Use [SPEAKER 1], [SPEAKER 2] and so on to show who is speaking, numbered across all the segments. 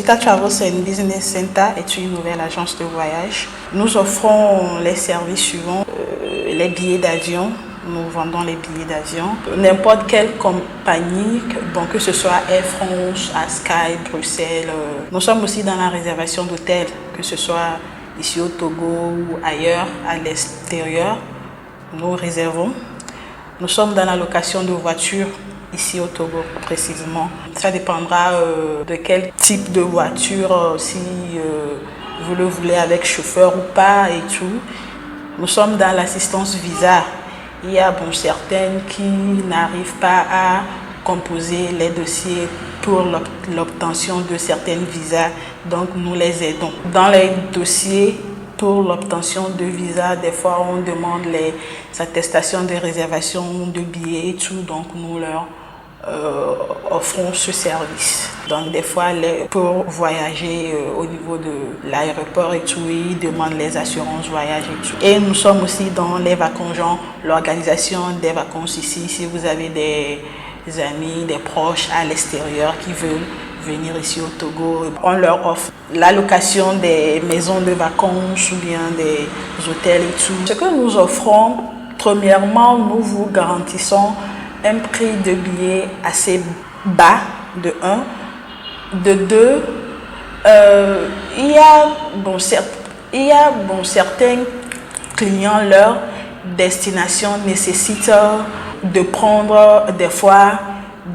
[SPEAKER 1] Zeta Travels and Business Center est une nouvelle agence de voyage. Nous offrons les services suivants, les billets d'avion. Nous vendons les billets d'avion. N'importe quelle compagnie, bon, que ce soit Air France, Sky, Bruxelles. Nous sommes aussi dans la réservation d'hôtels, que ce soit ici au Togo ou ailleurs, à l'extérieur. Nous réservons. Nous sommes dans la location de voitures, ici au Togo précisément. Ça dépendra de quel type de voiture, si vous le voulez avec chauffeur ou pas et tout. Nous sommes dans l'assistance visa. Il y a certaines qui n'arrivent pas à composer les dossiers pour l'obtention de certaines visas, donc nous les aidons. Dans les dossiers pour l'obtention de visas, des fois on demande les attestations de réservation de billets et tout, donc nous leur offrons ce service. Donc des fois pour voyager au niveau de l'aéroport et tout, ils demandent les assurances voyage et tout. Et nous sommes aussi dans les vacances, genre l'organisation des vacances ici. Si vous avez des amis, des proches à l'extérieur qui veulent venir ici au Togo, on leur offre la location des maisons de vacances ou bien des hôtels et tout. Ce que nous offrons, premièrement, nous vous garantissons un prix de billet assez bas, de 1. De 2, il y a certains clients, leur destination nécessite de prendre des fois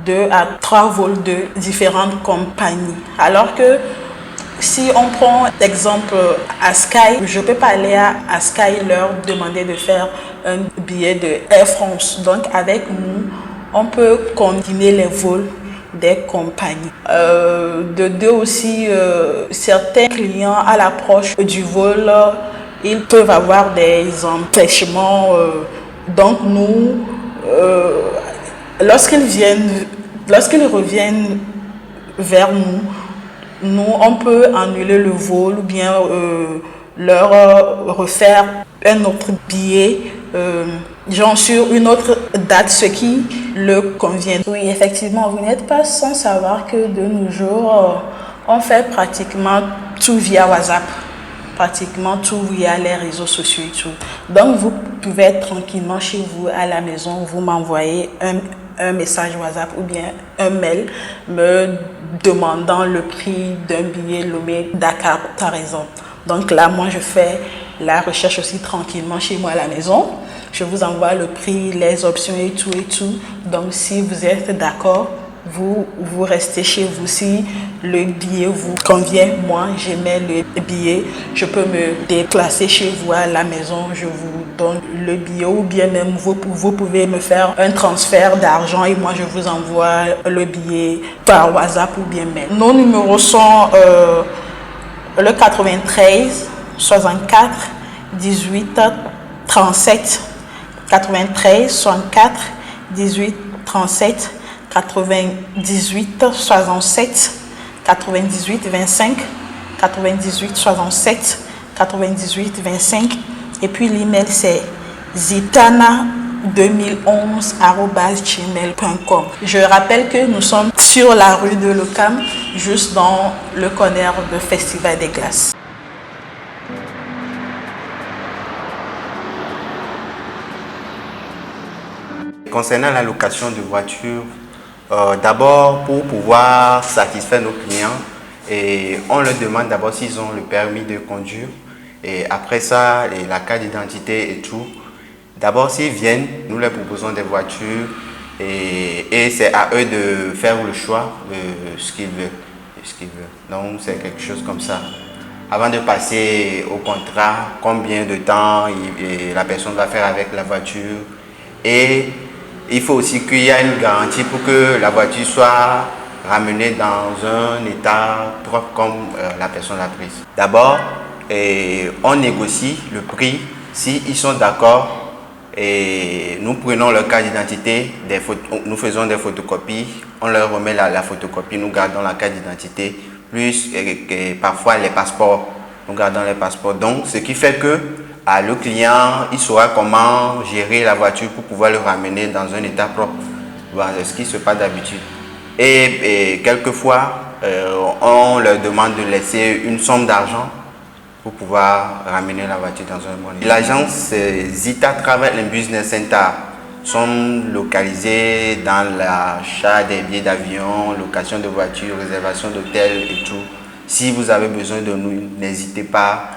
[SPEAKER 1] 2 à 3 vols de différentes compagnies. Alors que si on prend l'exemple à Sky, je ne peux pas aller à Sky leur demander de faire un billet de Air France. Donc avec nous, on peut combiner les vols des compagnies. De 2 aussi, certains clients à l'approche du vol, ils peuvent avoir des empêchements. Donc nous, lorsqu'ils reviennent vers nous, on peut annuler le vol ou bien leur refaire un autre billet, genre sur une autre date, ce qui le convient. Oui, effectivement, vous n'êtes pas sans savoir que de nos jours, on fait pratiquement tout via WhatsApp, pratiquement tout via les réseaux sociaux et tout. Donc, vous pouvez être tranquillement chez vous à la maison, vous m'envoyez un message WhatsApp ou bien un mail me demandant le prix d'un billet Lomé-Dakar, par exemple. Donc là, moi, je fais la recherche aussi tranquillement chez moi à la maison. Je vous envoie le prix, les options et tout et tout. Donc, si vous êtes d'accord, vous restez chez vous. Si le billet vous convient, moi, j'aimais le billet. Je peux me déplacer chez vous à la maison. Je vous donne le billet ou bien même vous pouvez me faire un transfert d'argent et moi, je vous envoie le billet par WhatsApp ou bien mail. Nos numéros sont le 93 64 18 37 93 64 18 37 98 67 98 25 98 67 98 25 et puis l'email c'est zitana2011@gmail.com. Je rappelle que nous sommes sur la rue de l'Ocam, juste dans le corner de Festival des Glaces.
[SPEAKER 2] Concernant la location de voitures, d'abord pour pouvoir satisfaire nos clients, et on leur demande d'abord s'ils ont le permis de conduire et après ça la carte d'identité et tout. D'abord s'ils viennent, nous leur proposons des voitures et c'est à eux de faire le choix de ce qu'ils veulent. Donc c'est quelque chose comme ça. Avant de passer au contrat, combien de temps la personne va faire avec la voiture, et il faut aussi qu'il y ait une garantie pour que la voiture soit ramenée dans un état propre comme la personne l'a prise. D'abord, on négocie le prix. S'ils sont d'accord, nous prenons leur carte d'identité, nous faisons des photocopies, on leur remet la photocopie, nous gardons la carte d'identité, plus parfois les passeports, nous gardons les passeports. Donc, ce qui fait que le client, il saura comment gérer la voiture pour pouvoir le ramener dans un état propre. Voilà ce qui se passe d'habitude. Et quelquefois, on leur demande de laisser une somme d'argent pour pouvoir ramener la voiture dans un bon état. L'agence Zita Travel and Business Center sont localisés dans l'achat des billets d'avion, location de voitures, réservation d'hôtels et tout. Si vous avez besoin de nous, n'hésitez pas,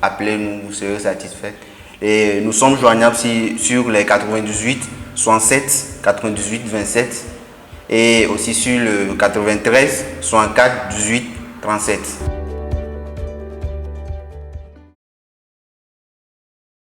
[SPEAKER 2] appelez-nous, vous serez satisfaits. Et nous sommes joignables sur les 98 67 98 27 et aussi sur le 93 64 18 37.